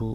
2،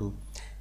2،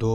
2